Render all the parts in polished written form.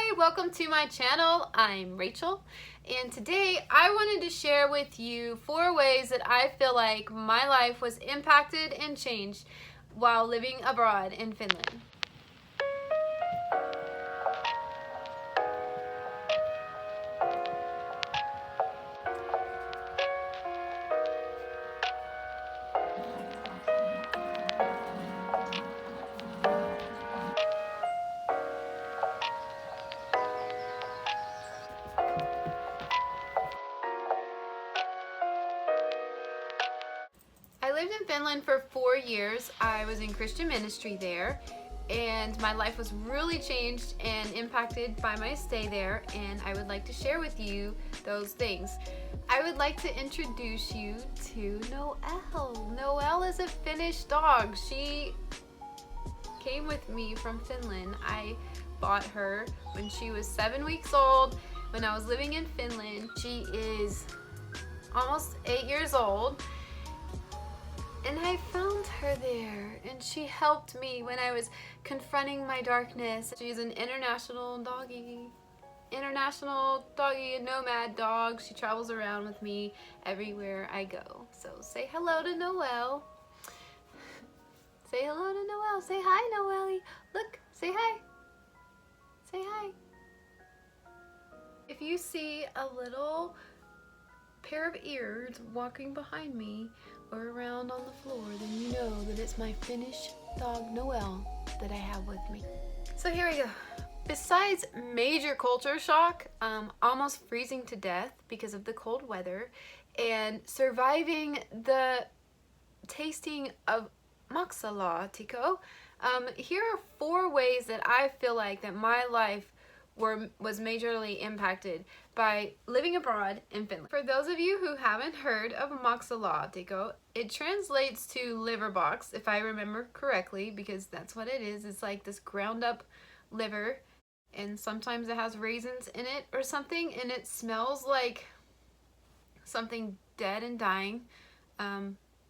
Hi, welcome to my channel. I'm Rachel, and today I wanted to share with you 4 ways that I feel like my life was impacted and changed while living abroad in Finland. I lived in Finland for 4 years. I was in Christian ministry there, and my life was really changed and impacted by my stay there, and I would like to share with you those things. I would like to introduce you to Noelle. Noelle is a Finnish dog. She came with me from Finland. I bought her when she was 7 weeks old when I was living in Finland. She is almost 8 years old. And I found her there, and she helped me when I was confronting my darkness. She's an international doggy, a nomad dog. She travels around with me everywhere I go. So say hello to Noelle. Say hello to Noelle. Say hi, Noelle. Look, say hi. Say hi. If you see a little pair of ears walking behind me or around on the floor, then you know that it's my Finnish dog Noelle that I have with me. So here we go. Besides major culture shock, almost freezing to death because of the cold weather, and surviving the tasting of maksalaatiko, here are 4 ways that I feel like that my life was majorly impacted by living abroad in Finland. For those of you who haven't heard of maksalaatiko, it translates to liver box, if I remember correctly, because that's what it is. It's like this ground up liver, and sometimes it has raisins in it or something, and it smells like something dead and dying,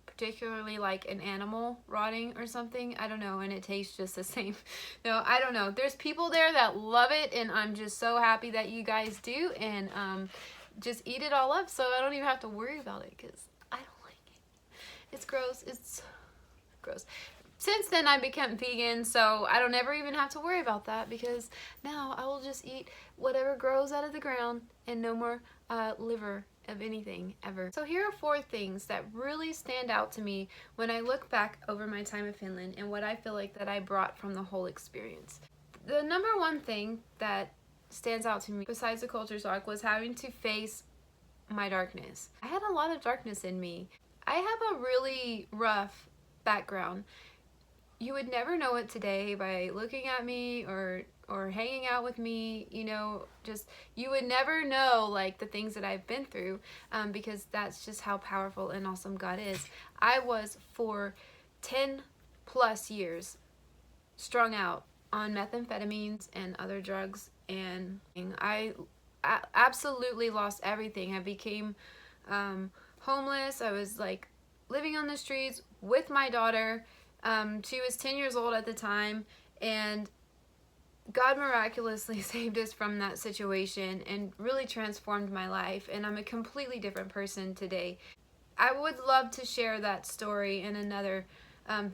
particularly like an animal rotting or something. I don't know, and it tastes just the same. No, I don't know. There's people there that love it, and I'm just so happy that you guys do, and just eat it all up so I don't even have to worry about it because I don't like it. It's gross. It's gross. Since then I became vegan, so I don't ever even have to worry about that because now I will just eat whatever grows out of the ground and no more liver of anything ever. So here are 4 things that really stand out to me when I look back over my time in Finland and what I feel like that I brought from the whole experience. The number 1 thing that stands out to me besides the culture shock was having to face my darkness. I had a lot of darkness in me. I have a really rough background. You would never know it today by looking at me or hanging out with me, you know, just you would never know like the things that I've been through, because that's just how powerful and awesome God is. I was for 10 plus years strung out on methamphetamines and other drugs, and I absolutely lost everything. I became homeless. I was like living on the streets with my daughter. She was 10 years old at the time, and God miraculously saved us from that situation and really transformed my life, and I'm a completely different person today. I would love to share that story in another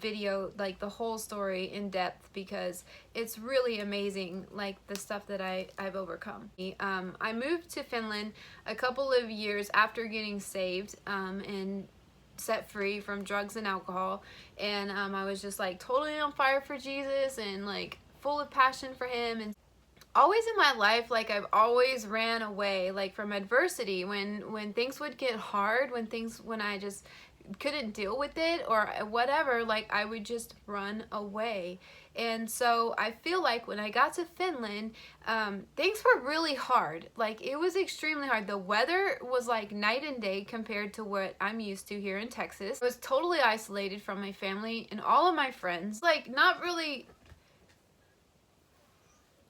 video, like the whole story in depth, because it's really amazing, like the stuff that I've overcome. I moved to Finland a couple of years after getting saved and set free from drugs and alcohol, and I was just like totally on fire for Jesus and like full of passion for him. And always in my life, like I've always ran away like from adversity. When things would get hard, when I just couldn't deal with it or whatever, like I would just run away. And so I feel like when I got to Finland, things were really hard. Like it was extremely hard. The weather was like night and day compared to what I'm used to here in Texas. I was totally isolated from my family and all of my friends. Like not really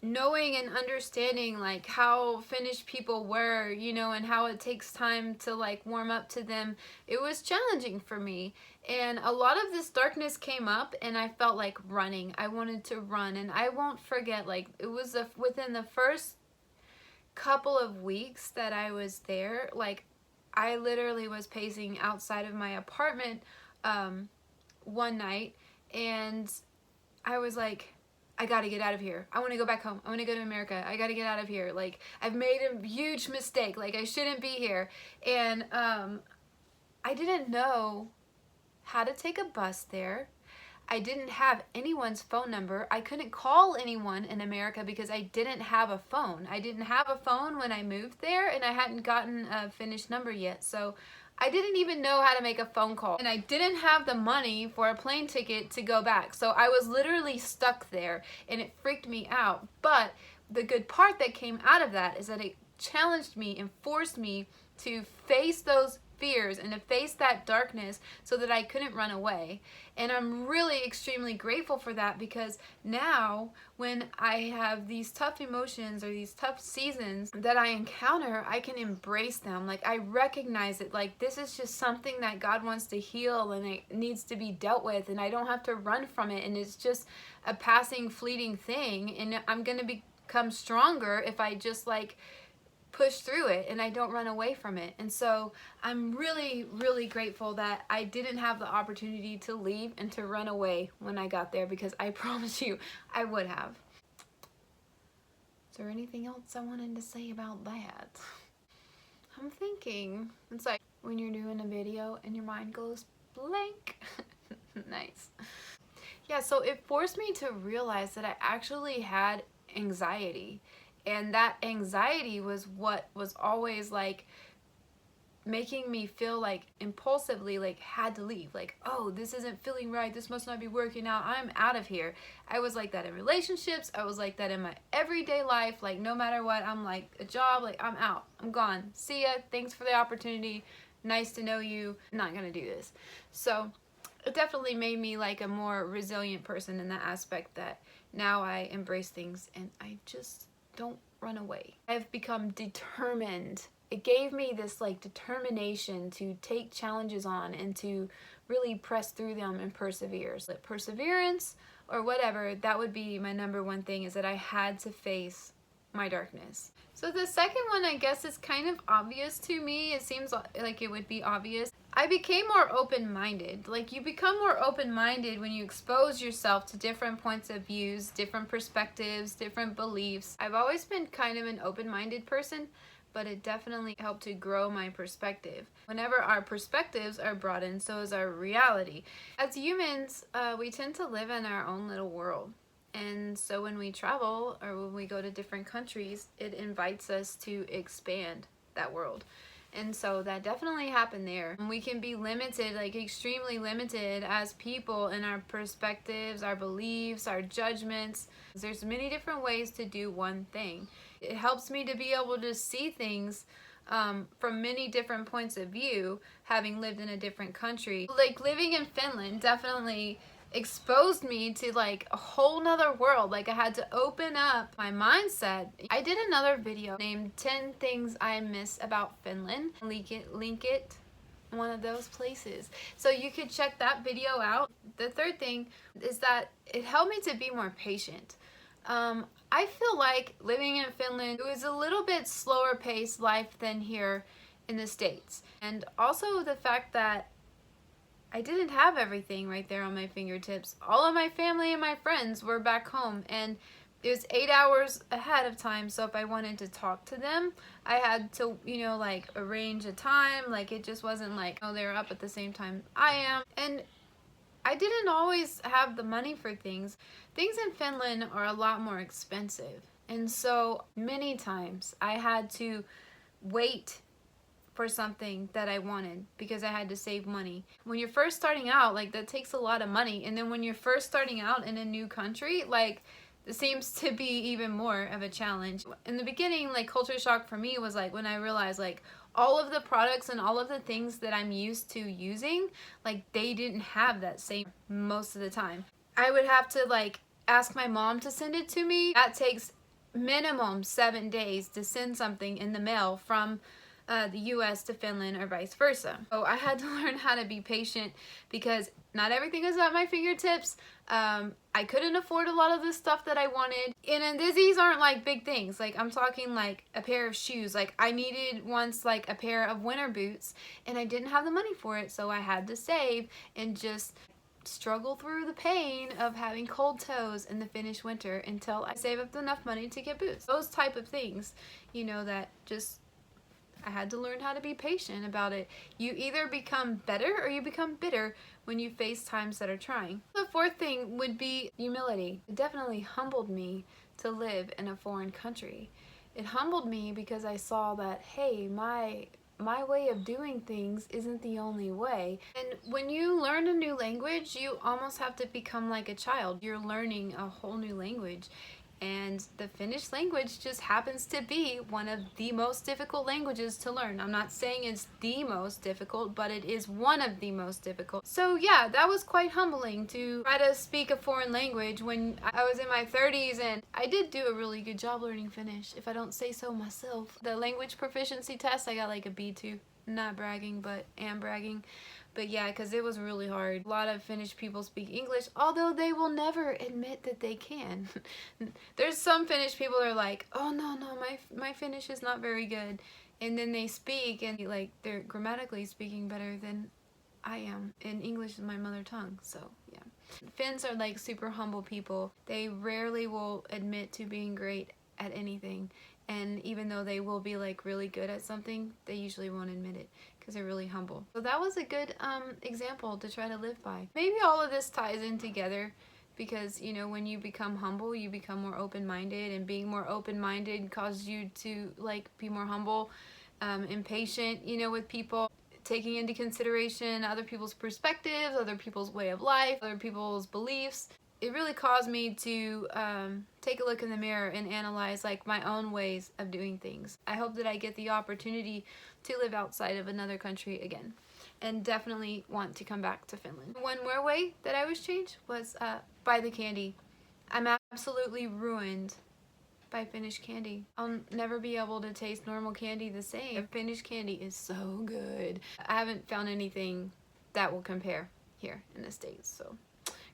knowing and understanding like how Finnish people were, you know, and how it takes time to like warm up to them, it was challenging for me. And a lot of this darkness came up and I felt like running. I wanted to run, and I won't forget, like, it was within the first couple of weeks that I was there, like I literally was pacing outside of my apartment one night, and I was like, I gotta get out of here. I want to go back home. I want to go to America. I gotta get out of here. Like, I've made a huge mistake. Like, I shouldn't be here. And I didn't know how to take a bus there. I didn't have anyone's phone number. I couldn't call anyone in America because I didn't have a phone. I didn't have a phone when I moved there, and I hadn't gotten a Finnish number yet. So I didn't even know how to make a phone call, and I didn't have the money for a plane ticket to go back. So I was literally stuck there, and it freaked me out. But the good part that came out of that is that it challenged me and forced me to face those fears and to face that darkness so that I couldn't run away. And I'm really extremely grateful for that, because now when I have these tough emotions or these tough seasons that I encounter, I can embrace them. Like, I recognize it, like this is just something that God wants to heal and it needs to be dealt with, and I don't have to run from it, and it's just a passing, fleeting thing, and I'm gonna become stronger if I just like push through it and I don't run away from it. And so I'm really, really grateful that I didn't have the opportunity to leave and to run away when I got there, because I promise you I would have. Is there anything else I wanted to say about that? I'm thinking. It's like when you're doing a video and your mind goes blank. Nice. Yeah, so it forced me to realize that I actually had anxiety. And that anxiety was what was always like making me feel like impulsively like had to leave. Like, oh, this isn't feeling right. This must not be working out. I'm out of here. I was like that in relationships. I was like that in my everyday life. Like, no matter what, I'm like, a job, like, I'm out. I'm gone. See ya. Thanks for the opportunity. Nice to know you. Not gonna do this. So it definitely made me like a more resilient person in that aspect, that now I embrace things and I just don't run away. I've become determined. It gave me this like determination to take challenges on and to really press through them and persevere. So perseverance or whatever, that would be my number one thing, is that I had to face my darkness. So the second one, I guess, is kind of obvious to me. It seems like it would be obvious. I became more open-minded. Like, you become more open-minded when you expose yourself to different points of views, different perspectives, different beliefs. I've always been kind of an open-minded person, but it definitely helped to grow my perspective. Whenever our perspectives are broadened, so is our reality. As humans, we tend to live in our own little world. And so when we travel or when we go to different countries, it invites us to expand that world. And so that definitely happened there. We can be limited, like extremely limited as people in our perspectives, our beliefs, our judgments. There's many different ways to do one thing. It helps me to be able to see things from many different points of view, having lived in a different country. Like, living in Finland definitely exposed me to like a whole nother world. Like, I had to open up my mindset. I did another video named 10 Things I Miss About Finland. Link it one of those places, so you could check that video out. The third thing is that it helped me to be more patient. I feel like living in Finland, it was a little bit slower paced life than here in the States, and also the fact that I didn't have everything right there on my fingertips. All of my family and my friends were back home, and it was 8 hours ahead of time. So if I wanted to talk to them, I had to, you know, like arrange a time. Like, it just wasn't like, oh, they're up at the same time I am. And I didn't always have the money for things. Things in Finland are a lot more expensive. And so many times I had to wait for something that I wanted because I had to save money. When you're first starting out, like, that takes a lot of money. And then when you're first starting out in a new country, like, it seems to be even more of a challenge. In the beginning, like, culture shock for me was like when I realized like all of the products and all of the things that I'm used to using, like, they didn't have that same most of the time. I would have to like ask my mom to send it to me. That takes minimum 7 days to send something in the mail from the US to Finland or vice versa. So I had to learn how to be patient because not everything is at my fingertips. I couldn't afford a lot of the stuff that I wanted. And these aren't like big things. Like I'm talking like a pair of shoes. Like I needed once like a pair of winter boots and I didn't have the money for it. So I had to save and just struggle through the pain of having cold toes in the Finnish winter until I save up enough money to get boots. Those type of things, you know, that just I had to learn how to be patient about it. You either become better or you become bitter when you face times that are trying. The fourth thing would be humility. It definitely humbled me to live in a foreign country. It humbled me because I saw that, hey, my way of doing things isn't the only way. And when you learn a new language, you almost have to become like a child. You're learning a whole new language. And the Finnish language just happens to be one of the most difficult languages to learn. I'm not saying it's the most difficult, but it is one of the most difficult. So yeah, that was quite humbling to try to speak a foreign language when I was in my 30s, and I did do a really good job learning Finnish, if I don't say so myself. The language proficiency test, I got like a B2. Not bragging, but am bragging. But yeah, because it was really hard. A lot of Finnish people speak English, although they will never admit that they can. There's some Finnish people that are like, oh no, my Finnish is not very good. And then they speak and like they're grammatically speaking better than I am. And English is my mother tongue, so yeah. Finns are like super humble people. They rarely will admit to being great at anything. And even though they will be like really good at something, they usually won't admit it because they're really humble. So that was a good example to try to live by. Maybe all of this ties in together because, you know, when you become humble, you become more open-minded, and being more open-minded causes you to like be more humble and patient, you know, with people, taking into consideration other people's perspectives, other people's way of life, other people's beliefs. It really caused me to take a look in the mirror and analyze like my own ways of doing things. I hope that I get the opportunity to live outside of another country again, and definitely want to come back to Finland. One more way that I was changed was by the candy. I'm absolutely ruined by Finnish candy. I'll never be able to taste normal candy the same. Finnish candy is so good. I haven't found anything that will compare here in the States, so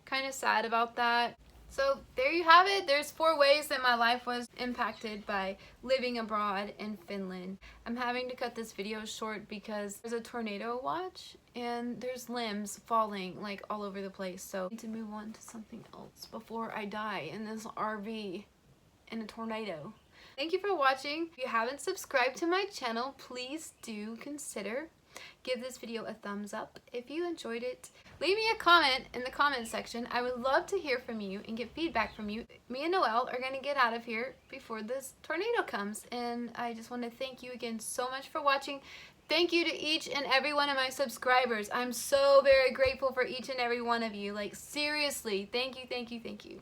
kind of sad about that. So there you have it. There's 4 ways that my life was impacted by living abroad in Finland. I'm having to cut this video short because there's a tornado watch and there's limbs falling like all over the place. So I need to move on to something else before I die in this RV in a tornado. Thank you for watching. If you haven't subscribed to my channel, please do consider. Give this video a thumbs up if you enjoyed it. Leave me a comment in the comment section. I would love to hear from you and get feedback from you. Me and Noelle are going to get out of here before this tornado comes. And I just want to thank you again so much for watching. Thank you to each and every one of my subscribers. I'm so very grateful for each and every one of you. Like seriously, thank you, thank you, thank you.